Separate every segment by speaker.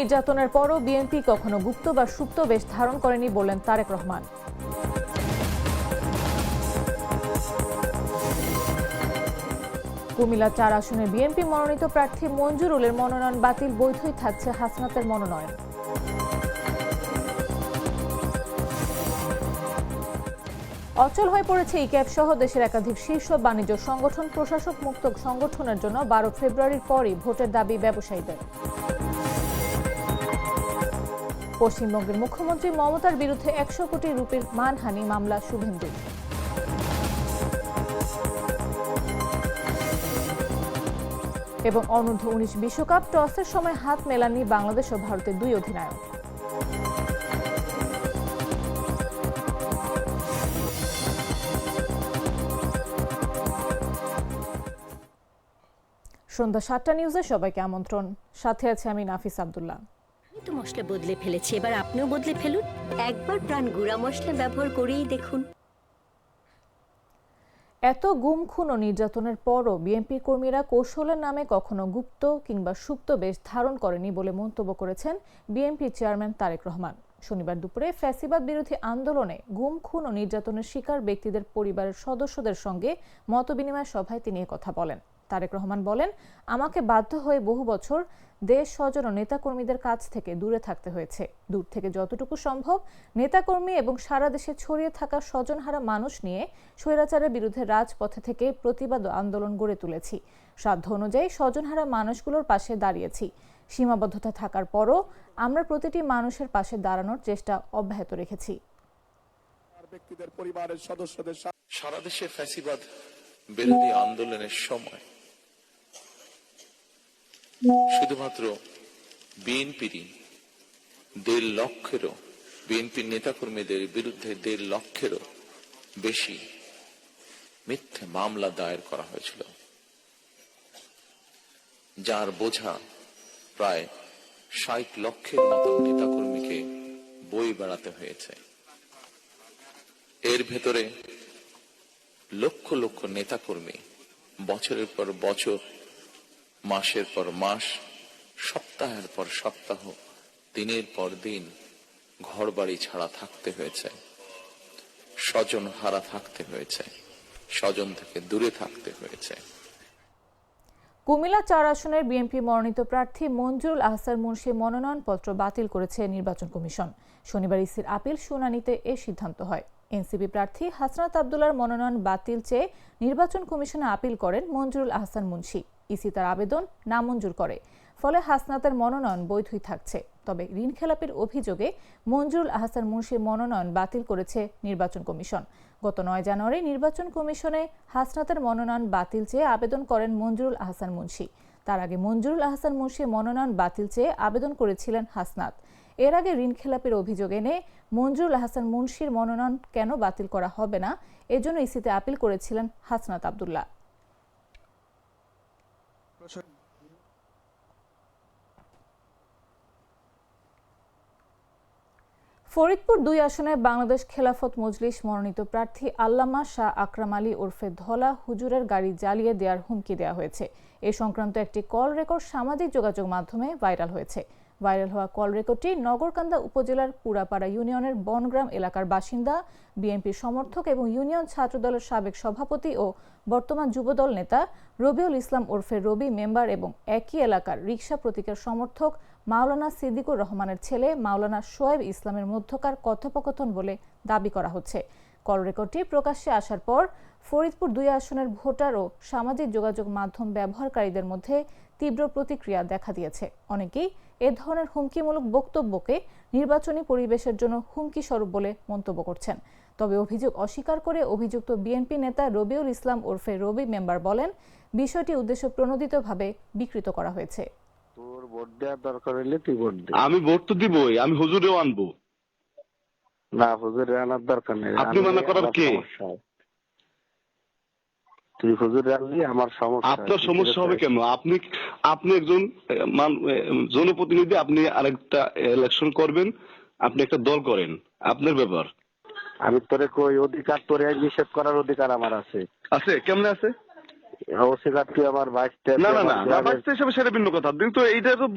Speaker 1: নির্যাতনের পরও বিএনপি কখনো গুপ্ত বা সুপ্ত বেশ ধারণ করেনি বললেন তারেক রহমান। কুমিল্লা ৪ আসনের বিএনপি মনোনীত প্রার্থী মঞ্জুরুলের মনোনয়ন বাতিল, বৈধই থাকছে হাসনাতের মনোনয়ন। অচল হয়ে পড়েছে ইক্যাব সহ দেশের একাধিক শীর্ষ বাণিজ্য সংগঠন। প্রশাসক মুক্ত সংগঠনের জন্য ১২ ফেব্রুয়ারির পরই ভোটের দাবি ব্যবসায়ীদের। পশ্চিমবঙ্গের মুখ্যমন্ত্রী মমতার বিরুদ্ধে ১০০ কোটি রুপির মানহানি মামলা শুভেন্দু। এবং অনূর্ধ্ব-১৯ বিশ্বকাপ টসের সময় হাত মেলাননি বাংলাদেশ ও ভারতের দুই অধিনায়ক। সন্ধ্যা ৭টা নিউজে সবাইকে আমন্ত্রণ। সাথে আছে আমি নাফিস আব্দুল্লাহ।
Speaker 2: আমি তো মশলা বদলে ফেলেছি, এবার আপনিও বদলে ফেলুন। একবার প্রাণ গুঁড়া মশলা ব্যবহার করেই দেখুন।
Speaker 1: এত গুম, খুন ও নির্যাতনের পরও বিএনপি কর্মীরা কৌশলের নামে কখনো গুপ্ত কিংবা সুপ্ত বেশ ধারণ করেনি বলে মন্তব্য করেছেন বিএনপি চেয়ারম্যান তারেক রহমান। শনিবার দুপুরে ফ্যাসিবাদ বিরোধী আন্দোলনে গুম, খুন ও নির্যাতনের শিকার ব্যক্তিদের পরিবারের সদস্যদের সঙ্গে মতবিনিময় সভায় তিনি কথা বলেন। তারেক রহমান বলেন, আমাকে বাধ্য হয়ে বহু বছর দেশ, স্বজন ও নেতাকর্মীদের কাছ থেকে দূরে থাকতে হয়েছে। দূর থেকে যতটুকু সম্ভব নেতাকর্মী এবং সারা দেশে ছড়িয়ে থাকা স্বজনহারা মানুষ নিয়ে স্বৈরাচারের বিরুদ্ধে রাজপথে থেকে প্রতিবাদ ও আন্দোলন গড়ে তুলেছি। সাধ্য অনুযায়ী স্বজনহারা মানুষগুলোর পাশে দাঁড়িয়েছি। সীমাবদ্ধতা থাকার পরও আমরা প্রতিটি মানুষের পাশে দাঁড়ানোর চেষ্টা অব্যাহত রেখেছি।
Speaker 3: ব্যক্তিদের পরিবারের সদস্যদের
Speaker 4: সারা দেশে ফ্যাসিবাদ বিরোধী আন্দোলনের সময় শুধুমাত্র বিএনপিরই ১.৫ লক্ষেরও বিএনপির নেতাকর্মীদের বিরুদ্ধে ১.৫ লক্ষেরও বেশি মিথ্যে মামলা দায়ের করা হয়েছিল, যার বোঝা প্রায় ৬০ লক্ষের মতো নেতাকর্মীকে বয়ে বেড়াতে হয়েছে। এর ভেতরে লক্ষ লক্ষ নেতাকর্মী বছরের পর বছর, মাসের পর মাস, সপ্তাহের পর সপ্তাহ, দিনের পর দিন ঘর বাড়ি ছাড়া থাকতে হয়েছে, স্বজন হারা থাকতে হয়েছে, স্বজন থেকে দূরে থাকতে হয়েছে।
Speaker 1: কুমিল্লা ৪ আসনের বিএনপি মনোনীত প্রার্থী মঞ্জুরুল আহসান মুন্সির মনোনয়নপত্র বাতিল করেছে নির্বাচন কমিশন। শনিবার ইসির আপিল শুনানিতে এ সিদ্ধান্ত হয়। এনসিপি প্রার্থী হাসনাত আব্দুল্লাহর মনোনয়ন বাতিল চেয়ে নির্বাচন কমিশনে আপিল করেন মঞ্জুরুল আহসান মুন্সি। ইসি তার আবেদন নামঞ্জুর করে। ফলে হাসনাতের মনোনয়ন বৈধই থাকছে। তবে ঋণ খেলাপির অভিযোগে মঞ্জুরুল আহসান মুন্সির মনোনয়ন বাতিল করেছে নির্বাচন কমিশন। গত ৯ জানুয়ারি নির্বাচন কমিশনে হাসনাতের মনোনয়ন বাতিল চেয়ে আবেদন করেন মঞ্জুরুল আহসান মুন্সি। তার আগে মঞ্জুরুল আহসান মুন্সির মনোনয়ন বাতিল চেয়ে আবেদন করেছিলেন হাসনাত। এর আগে ঋণ খেলাপির অভিযোগ এনে মঞ্জুরুল আহসান মুন্সির মনোনয়ন কেন বাতিল করা হবে না, এজন্য ইসিতে আপিল করেছিলেন হাসনাত আব্দুল্লাহ। ফরিদপুর ২ আসনে বাংলাদেশ খেলাফত মজলিস মনোনীত প্রার্থী আল্লামা শাহ আকরাম আলী ওরফে ধলা হুজুরের গাড়ি জ্বালিয়ে দেওয়ার হুমকি দেওয়া হয়েছে। এ সংক্রান্ত একটি কল রেকর্ড সামাজিক যোগাযোগ মাধ্যমে ভাইরাল হয়েছে। ভাইরাল হওয়া কল রেকর্ডটি নগরকান্দা উপজেলার পুরাপাড়া ইউনিয়নের বনগ্রাম এলাকার বাসিন্দা, বিএনপির সমর্থক এবং ইউনিয়ন ছাত্রদলের সাবেক সভাপতি ও বর্তমান যুবদল নেতা রবিউল ইসলাম ওরফে রবি মেম্বার এবং একই এলাকার রিকশা প্রতীকের সমর্থক মাওলানা সিদ্দিকুর রহমানের ছেলে মাওলানা শোয়েব ইসলামের মধ্যকার কথোপকথন বলে দাবি করা হচ্ছে। কল রেকর্ডটি প্রকাশ্যে আসার পর ফরিদপুর ২ আসনের ভোটার ও সামাজিক যোগাযোগ মাধ্যম ব্যবহারকারীদের মধ্যে তীব্র প্রতিক্রিয়া দেখা দিয়েছে। অনেকেই এ ধরনের হুমকিমূলক বক্তব্যকে নির্বাচনী পরিবেশের জন্য হুমকি স্বরূপ বলে মন্তব্য করছেন। তবে অভিযোগ অস্বীকার করে অভিযুক্ত বিএনপি নেতা রবিউল ইসলাম ওরফে রবি মেম্বার বলেন, বিষয়টি উদ্দেশ্য প্রণোদিতভাবে বিকৃত করা হয়েছে।
Speaker 5: তোর ভোট দেওয়ার দরকার হইলে তুই ভোট দে।
Speaker 6: আমি ভোট তো দিবই, আমি হুজুরেও আনবো
Speaker 5: না, হুজুরে আনার দরকার নেই।
Speaker 6: আপনি মানা করার কে?
Speaker 5: তুই হুজুরে আনলি আমার সমস্যা।
Speaker 6: আপনার সমস্যা হবে কেন? আপনি একজন জনপ্রতিনিধি, আপনি আরেকটা ইলেকশন করবেন, আপনি একটা দল করেন, আপনার ব্যাপার।
Speaker 5: আমি তোরে কই অধিকার, তোরে নিষেধ করার অধিকার আমার আছে।
Speaker 6: আছে? কেমনে আছে?
Speaker 5: ওসি কার্ড কি আমার 22টা?
Speaker 6: না না না না, বাচ্চা হিসেবে সেটা ভিন্ন কথা, কিন্তু এইটা তো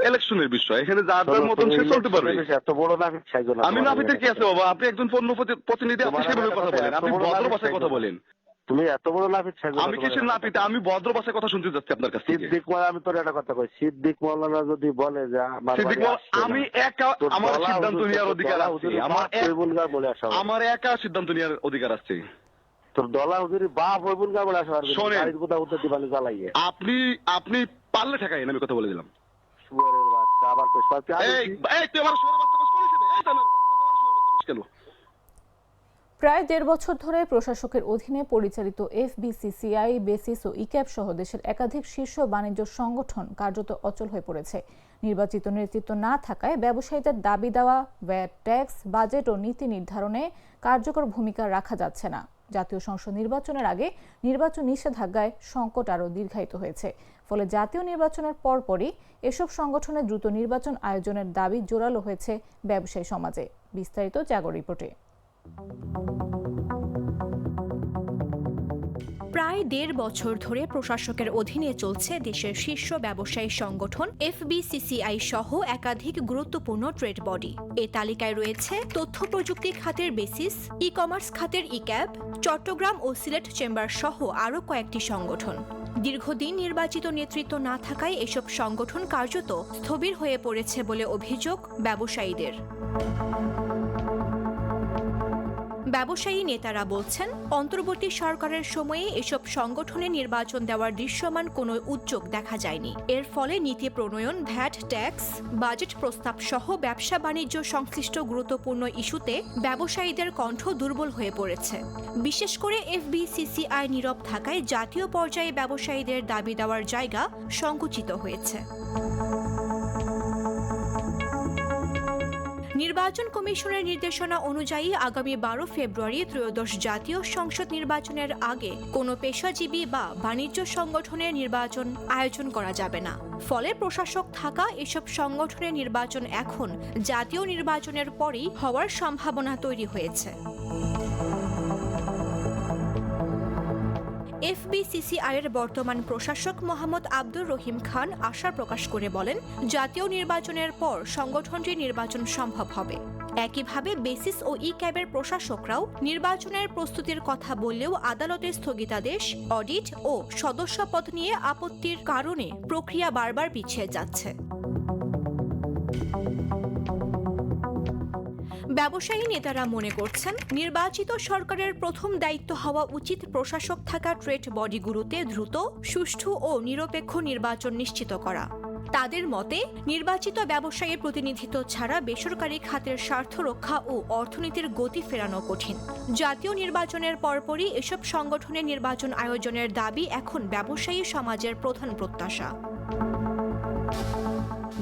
Speaker 6: ইলেকশনের বিষয়, এখানে যার যার মতন সে চলতে পারবে।
Speaker 5: এত বড় নাফিক সাইজো না।
Speaker 6: আমি নাফিতের কি আছে বাবা? আপনি একজন পণ্য প্রতিনিধি, আপনি সেভাবে কথা বলেন, আপনি ভদ্র ভাষায় কথা বলেন।
Speaker 5: তুমি এত বড় নাফিক সাইজো।
Speaker 6: আমি কিছু নাপিতে, আমি ভদ্র ভাষায় কথা শুনতে যাচ্ছি আপনার কাছ থেকে।
Speaker 5: সিদ্দিক মাওলানা, আমি তোর একটা কথা কই, সিদ্দিক মাওলানা যদি বলে যে
Speaker 6: সিদ্দিক আমি একা, আমার সিদ্ধান্ত নেওয়ার অধিকার আছে, আমার একা সিদ্ধান্ত নেওয়ার অধিকার আছে।
Speaker 5: তোর দলা হুজুরি বাপ হইবুল গা বলে আসা পারবে। গাড়ির কথা উত্তর দিবানি জ্বালাইয়ে।
Speaker 6: আপনি পারলে ঠেকাই, আমি কথা বলে দিলাম।
Speaker 5: শুয়ারের বাচ্চা আবার কইছ পারতি।
Speaker 6: এই তুই আমার শুয়ারের বাচ্চা কইছ কোন হিসেবে? এই তো আমার শুয়ারের বাচ্চা কেন?
Speaker 1: প্রায় ১.৫ বছর ধরে প্রশাসকের অধীনে পরিচালিত এফবিসিসিআই, বেসিস ও ইক্যাব সহ দেশের একাধিক শীর্ষ বাণিজ্য সংগঠন কার্যত অচল হয়ে পড়েছে। নির্বাচিত নেতৃত্ব না থাকায় ব্যবসায়ীদের দাবি দেওয়া, ভ্যাট, ট্যাক্স, বাজেট ও নীতি নির্ধারণে কার্যকর ভূমিকা রাখা যাচ্ছে না। জাতীয় সংসদ নির্বাচনের আগে নির্বাচন নিষেধাজ্ঞায় সংকট আরও দীর্ঘায়িত হয়েছে। ফলে জাতীয় নির্বাচনের পরপরই এসব সংগঠনের দ্রুত নির্বাচন আয়োজনের দাবি জোরালো হয়েছে ব্যবসায়ী সমাজে। বিস্তারিত জাগো রিপোর্টে।
Speaker 7: প্রায় ১.৫ বছর ধরে প্রশাসকের অধীনে চলছে দেশের শীর্ষ ব্যবসায়ী সংগঠন এফবিসিসিআই সহ একাধিক গুরুত্বপূর্ণ ট্রেড বডি। এ তালিকায় রয়েছে তথ্য প্রযুক্তি খাতের বেসিস, ই কমার্স খাতের ইক্যাব, চট্টগ্রাম ও সিলেট চেম্বার সহ আরও কয়েকটি সংগঠন। দীর্ঘদিন নির্বাচিত নেতৃত্ব না থাকায় এসব সংগঠন কার্যত স্থবির হয়ে পড়েছে বলে অভিযোগ ব্যবসায়ীদের। ব্যবসায়ী নেতারা বলছেন, অন্তর্বর্তী সরকারের সময়ে এসব সংগঠনে নির্বাচন দেওয়ার দৃশ্যমান কোনো উদ্যোগ দেখা যায়নি। এর ফলে নীতি প্রণয়ন, ভ্যাট, ট্যাক্স, বাজেট প্রস্তাব সহ ব্যবসা বাণিজ্য সংশ্লিষ্ট গুরুত্বপূর্ণ ইস্যুতে ব্যবসায়ীদের কণ্ঠ দুর্বল হয়ে পড়েছে। বিশেষ করে এফবিসিসিআই নীরব থাকায় জাতীয় পর্যায়ে ব্যবসায়ীদের দাবি দেওয়ার জায়গা সংকুচিত হয়েছে। নির্বাচন কমিশনের নির্দেশনা অনুযায়ী আগামী ১২ ফেব্রুয়ারি ত্রয়োদশ জাতীয় সংসদ নির্বাচনের আগে কোনো পেশাজীবী বা বাণিজ্য সংগঠনের নির্বাচন আয়োজন করা যাবে না। ফলে প্রশাসক থাকা এসব সংগঠনের নির্বাচন এখন জাতীয় নির্বাচনের পরেই হওয়ার সম্ভাবনা তৈরি হয়েছে। এফবিসিসিআইয়ের বর্তমান প্রশাসক মোহাম্মদ আব্দুর রহিম খান আশা প্রকাশ করে বলেন, জাতীয় নির্বাচনের পর সংগঠনটির নির্বাচন সম্ভব হবে। একইভাবে বেসিস ও ইক্যাবের প্রশাসকরাও নির্বাচনের প্রস্তুতির কথা বললেও আদালতের স্থগিতাদেশ, অডিট ও সদস্যপদ নিয়ে আপত্তির কারণে প্রক্রিয়া বারবার পিছিয়ে যাচ্ছে। ব্যবসায়ী নেতারা মনে করছেন, নির্বাচিত সরকারের প্রথম দায়িত্ব হওয়া উচিত প্রশাসক থাকা ট্রেড বডিগুলোতে দ্রুত, সুষ্ঠু ও নিরপেক্ষ নির্বাচন নিশ্চিত করা। তাদের মতে, নির্বাচিত ব্যবসায়ীর প্রতিনিধিত্ব ছাড়া বেসরকারি খাতের স্বার্থ রক্ষা ও অর্থনীতির গতি ফেরানো কঠিন। জাতীয় নির্বাচনের পরপরই এসব সংগঠনের নির্বাচন আয়োজনের দাবি এখন ব্যবসায়ী সমাজের প্রধান প্রত্যাশা।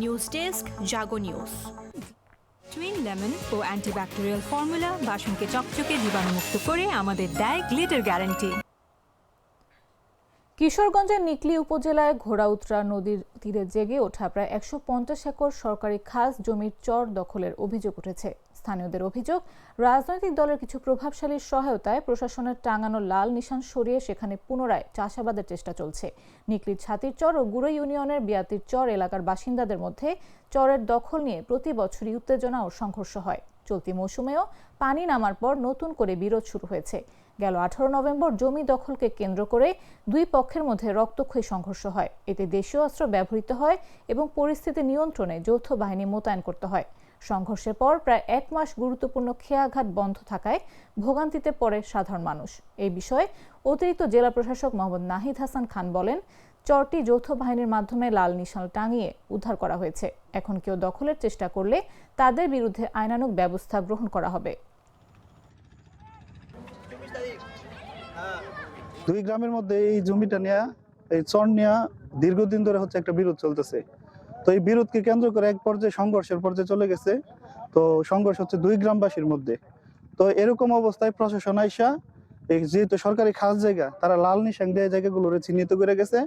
Speaker 7: নিউজ ডেস্ক, জাগো নিউজ।
Speaker 8: টুইন লেমন ও অ্যান্টিব্যাকটেরিয়াল ফর্মুলা বাসনকে চকচকে জীবাণুমুক্ত করে আমাদের দেয় গ্লিটার গ্যারান্টি।
Speaker 1: কিশোরগঞ্জের নিকলী উপজেলায় ঘোড়াউতরা নদীর তীরে জেগে ওঠা প্রায় ১৫০ একর সরকারি খাস জমির চর দখলের অভিযোগ উঠেছে। স্থানীয়দের অভিযোগ, রাজনৈতিক দলের কিছু প্রভাবশালীর সহায়তায় প্রশাসনের টাঙানো লাল নিশান সরিয়ে সেখানে পুনরায় চাষাবাদের চেষ্টা চলছে। নিকলীর ছাতির চর ও গুঁড়ো ইউনিয়নের বিয়াতির চর এলাকার বাসিন্দাদের মধ্যে চরের দখল নিয়ে প্রতি বছরই উত্তেজনা ও সংঘর্ষ হয়। চলতি মৌসুমেও পানি নামার পর নতুন করে বিরোধ শুরু হয়েছে। গেল ১৮ নভেম্বর জমি দখলকে কেন্দ্র করে দুই পক্ষের মধ্যে রক্তক্ষয়ী সংঘর্ষ হয়। এতে দেশীয় অস্ত্র ব্যবহৃত হয় এবং পরিস্থিতি নিয়ন্ত্রণে যৌথ বাহিনী মোতায়েন করতে হয়। সংঘর্ষের পর প্রায় ১ মাস গুরুত্বপূর্ণ খেয়াঘাট বন্ধ থাকায় ভোগান্তিতে পড়ে সাধারণ মানুষ। এই বিষয়ে অতিরিক্ত জেলা প্রশাসক মোহাম্মদ নাহিদ হাসান খান বলেন, চরটি যৌথ বাহিনীর মাধ্যমে লাল নিশান টাঙিয়ে উদ্ধার করা হয়েছে। এখন কেউ দখলের চেষ্টা করলে তাদের বিরুদ্ধে আইনানুগ ব্যবস্থা গ্রহণ করা হবে।
Speaker 9: দুই গ্রামের মধ্যে এই জমিটা নিয়ে, এই চর নিয়ে দীর্ঘদিন ধরে হচ্ছে একটা বিরোধ চলতেছে। তো এই বিরোধকে কেন্দ্র করে এক পর্যায়ে সংঘর্ষের পর্যায়ে চলে গেছে। তো সংঘর্ষ হচ্ছে দুই গ্রামবাসীর মধ্যে। তো এরকম অবস্থায় প্রশাসন আইসা, যেহেতু সরকারি খাস জায়গা, তারা লাল নিশান দিয়ে জায়গাগুলোরে চিহ্নিত করে গেছে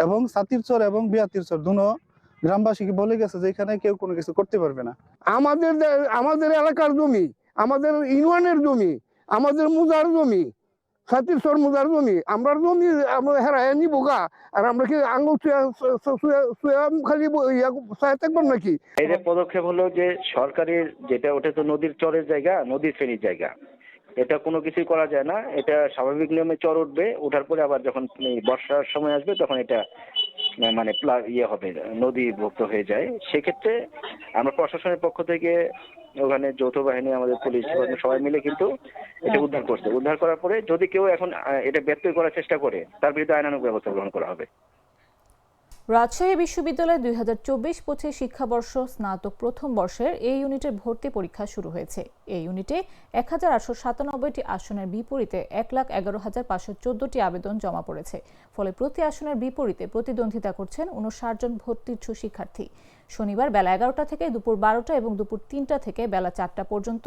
Speaker 9: এবং ছাতির চর এবং বিয়াতির চর দুনো গ্রামবাসীকে বলে গেছে যে এখানে কেউ কোনো কিছু করতে পারবে না।
Speaker 10: আমাদের এলাকার জমি, আমাদের ইউনিয়নের জমি, আমাদের মুজার জমি,
Speaker 5: সাতির সর মুজার জমি আমরা জমি আমরা হেরায় নিব গা আর আমরা কি আঙুল খালি সাথে থাকবেন নাকি?
Speaker 10: এই যে পদক্ষেপ হলো যে সরকারের যেটা, ওটা তো নদীর চরের জায়গা, নদীর ফেরির জায়গা, এটা কোনো কিছুই করা যায় না। এটা স্বাভাবিক নিয়মে চর উঠবে, ওঠার পরে আবার যখন বর্ষার সময় আসবে তখন এটা মানে হবে, নদীভুক্ত হয়ে যায়। সেক্ষেত্রে আমরা প্রশাসনের পক্ষ থেকে ওখানে যৌথ বাহিনী, আমাদের পুলিশ সবাই মিলে কিন্তু এটা উদ্ধার করছে। উদ্ধার করার পরে যদি কেউ এখন এটা ব্যত্যয় করার চেষ্টা করে তার বিরুদ্ধে আইনানুগ ব্যবস্থা গ্রহণ করা হবে।
Speaker 1: রাজশাহী বিশ্ববিদ্যালয়ে 2024-25 শিক্ষাবর্ষ স্নাতক প্রথম বর্ষের এই ইউনিটের ভর্তি পরীক্ষা শুরু হয়েছে। এই ইউনিটে 1897টি আসনের বিপরীতে 1,11,514টি আবেদন জমা পড়েছে। ফলে প্রতি আসনের বিপরীতে প্রতিদ্বন্দ্বিতা করছেন 59 জন ভর্তিচ্ছু শিক্ষার্থী। শনিবার বেলা 11টা থেকে দুপুর 12টা এবং দুপুর 3টা থেকে বেলা 4টা পর্যন্ত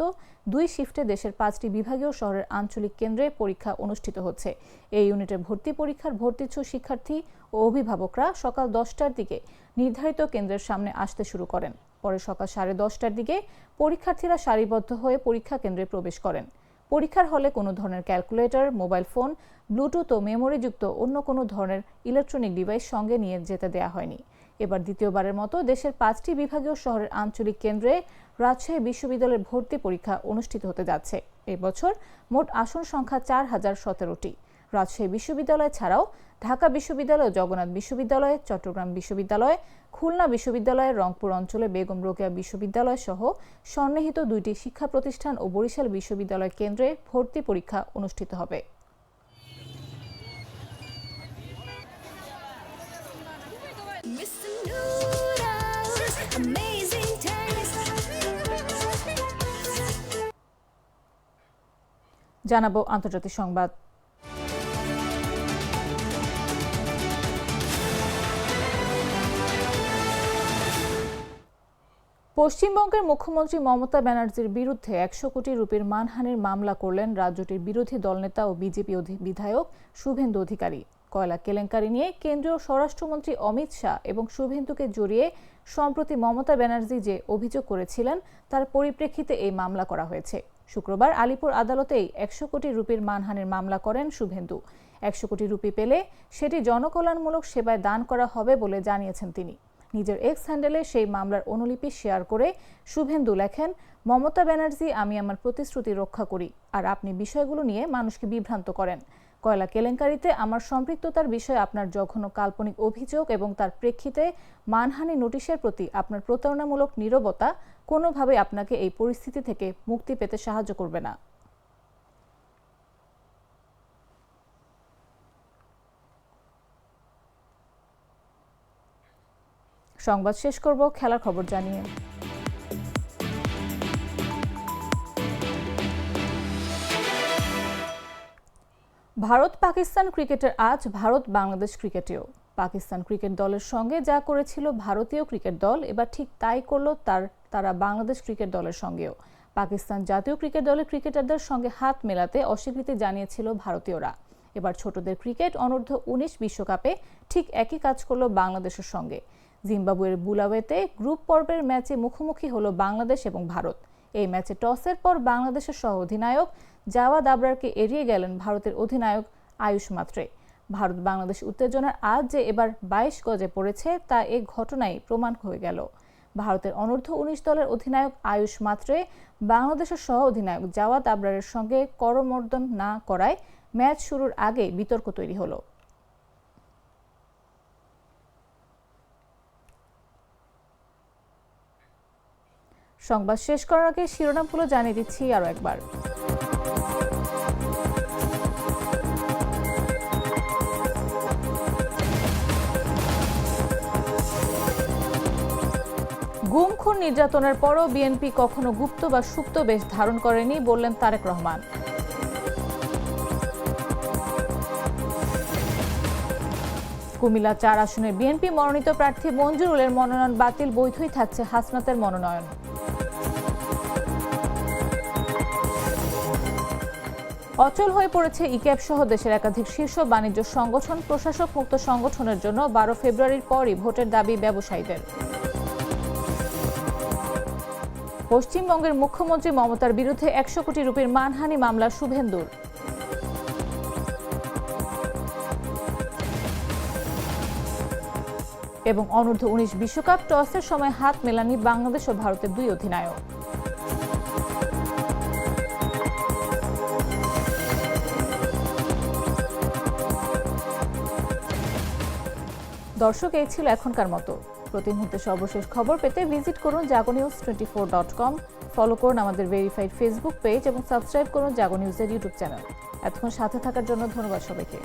Speaker 1: 2 শিফটে দেশের 5টি বিভাগীয় শহরের আঞ্চলিক কেন্দ্রে পরীক্ষা অনুষ্ঠিত হচ্ছে। এই ইউনিটের ভর্তি পরীক্ষার ভর্তিচ্ছু শিক্ষার্থী ও অভিভাবকরা সকাল 10টার দিকে নির্ধারিত কেন্দ্রের সামনে আসতে শুরু করেন। পরে সকাল 10:30টার দিকে পরীক্ষার্থীরা সারিবদ্ধ হয়ে পরীক্ষা কেন্দ্রে প্রবেশ করেন। পরীক্ষার হলে কোনো ধরনের ক্যালকুলেটর, মোবাইল ফোন, ব্লুটুথ ও মেমোরিযুক্ত অন্য কোনো ধরনের ইলেকট্রনিক ডিভাইস সঙ্গে নিয়ে যেতে দেওয়া হয়নি। এবার দ্বিতীয়বারের মতো দেশের 5টি বিভাগীয় শহরের আঞ্চলিক কেন্দ্রে রাজশাহী বিশ্ববিদ্যালয়ের ভর্তি পরীক্ষা অনুষ্ঠিত হতে যাচ্ছে। এবছর মোট আসন সংখ্যা 4017টি। রাজশাহী বিশ্ববিদ্যালয় ছাড়াও ঢাকা বিশ্ববিদ্যালয়, জগন্নাথ বিশ্ববিদ্যালয়, চট্টগ্রাম বিশ্ববিদ্যালয়, খুলনা বিশ্ববিদ্যালয়, রংপুর অঞ্চলে বেগম রোকেয়া বিশ্ববিদ্যালয় সহ সন্নিহিত 2টি শিক্ষা প্রতিষ্ঠান ও বরিশাল বিশ্ববিদ্যালয় কেন্দ্রে ভর্তি পরীক্ষা অনুষ্ঠিত হবে। জানাবো আন্তর্জাতিক সংবাদ। পশ্চিমবঙ্গের মুখ্যমন্ত্রী মমতা ব্যানার্জির বিরুদ্ধে 100 কোটি রুপির মানহানির মামলা করলেন রাজ্যটির বিরোধী দলনেতা ও বিজেপি বিধায়ক শুভেন্দু অধিকারী। কয়লা কেলেঙ্কারি নিয়ে কেন্দ্রীয় স্বরাষ্ট্রমন্ত্রী অমিত শাহ এবং শুভেন্দুকে জড়িয়ে সম্প্রতি মমতা ব্যানার্জি যে অভিযোগ করেছিলেন তার পরিপ্রেক্ষিতে এই মামলা করা হয়েছে। শুক্রবার আলিপুর আদালতেই 100 কোটি রুপির মানহানির মামলা করেন শুভেন্দু। 100 কোটি রুপি পেলে সেটি জনকল্যাণমূলক সেবায় দান করা হবে বলে জানিয়েছেন তিনি। নিজের এক্স হ্যান্ডেলে সেই মামলার অনুলিপি শেয়ার করে শুভেন্দু লেখেন, মমতা ব্যানার্জি, আমি আমার প্রতিশ্রুতি রক্ষা করি, আর আপনি বিষয়গুলো নিয়ে মানুষকে বিভ্রান্ত করেন। কয়লা কেলেঙ্কারিতে আমার সম্পৃক্ততার বিষয়ে আপনার জঘন্য কাল্পনিক অভিযোগ এবং তার প্রেক্ষিতে মানহানি নোটিশের প্রতি আপনার প্রতারণামূলক নীরবতা কোনোভাবে আপনাকে এই পরিস্থিতি থেকে মুক্তি পেতে সাহায্য করবে না। সংবাদ শেষ করব খেলার খবর জানিয়ে। ভারত পাকিস্তান ক্রিকেটের আজ ভারত বাংলাদেশ ক্রিকেটেও। পাকিস্তান ক্রিকেট দলের সঙ্গে যা করেছিল ভারতীয় ক্রিকেট দল, এবার ঠিক তাই করলো তারা বাংলাদেশ ক্রিকেট দলের সঙ্গেও। পাকিস্তান জাতীয় ক্রিকেট দলের ক্রিকেটারদের সঙ্গে হাত মেলাতে অস্বীকৃতি জানিয়েছিল ভারতীয়রা। এবার ছোটদের ক্রিকেট অনূর্ধ্ব 19 বিশ্বকাপে ঠিক একই কাজ করলো বাংলাদেশের সঙ্গে। জিম্বাবুয়ের বুলাওয়েতে গ্রুপ পর্বের ম্যাচে মুখোমুখি হলো বাংলাদেশ এবং ভারত। এই ম্যাচে টসের পর বাংলাদেশের সহ অধিনায়ক জাওয়াদ আবরারকে এড়িয়ে গেলেন ভারতের অধিনায়ক আয়ুষ মাত্রে। ভারত বাংলাদেশ উত্তেজনার আজ যে এবার 22 গজে পড়েছে তা এই ঘটনায় প্রমাণ হয়ে গেল। ভারতের অনূর্ধ্ব 19 দলের অধিনায়ক আয়ুষ মাত্রে বাংলাদেশের সহ অধিনায়ক জাওয়াদ আবরারের সঙ্গে করমর্দন না করায় ম্যাচ শুরুর আগে বিতর্ক তৈরি হলো। সংবাদ শেষ করার আগে শিরোনামগুলো জানিয়ে দিচ্ছি আরো একবার। গুম খুন নির্যাতনের পরও বিএনপি কখনো গুপ্ত বা সুপ্ত বেশ ধারণ করেনি বললেন তারেক রহমান। কুমিল্লা 4 আসনের বিএনপি মনোনীত প্রার্থী মঞ্জুরুলের মনোনয়ন বাতিল, বৈধই থাকছে হাসনাতের মনোনয়ন। অচল হয়ে পড়েছে ইক্যাব সহ দেশের একাধিক শীর্ষ বাণিজ্য সংগঠন। প্রশাসক মুক্ত সংগঠনের জন্য 12 ফেব্রুয়ারির পরই ভোটের দাবি ব্যবসায়ীদের। পশ্চিমবঙ্গের মুখ্যমন্ত্রী মমতার বিরুদ্ধে 100 কোটি রুপির মানহানি মামলা শুভেন্দুর। এবং অনূর্ধ্ব-19 বিশ্বকাপ টসের সময় হাত মেলানি বাংলাদেশ ও ভারতের দুই অধিনায়ক। দর্শক, এই ছিল এখনকার মতো। প্রতি মুহূর্তে সর্বশেষ খবর পেতে ভিজিট করুন jagonews24.com, ফলো করুন আমাদের ভেরিফাইড ফেসবুক পেজ এবং সাবস্ক্রাইব করুন জাগো নিউজের ইউটিউব চ্যানেল। এতক্ষণ সাথে থাকার জন্য ধন্যবাদ সবাইকে।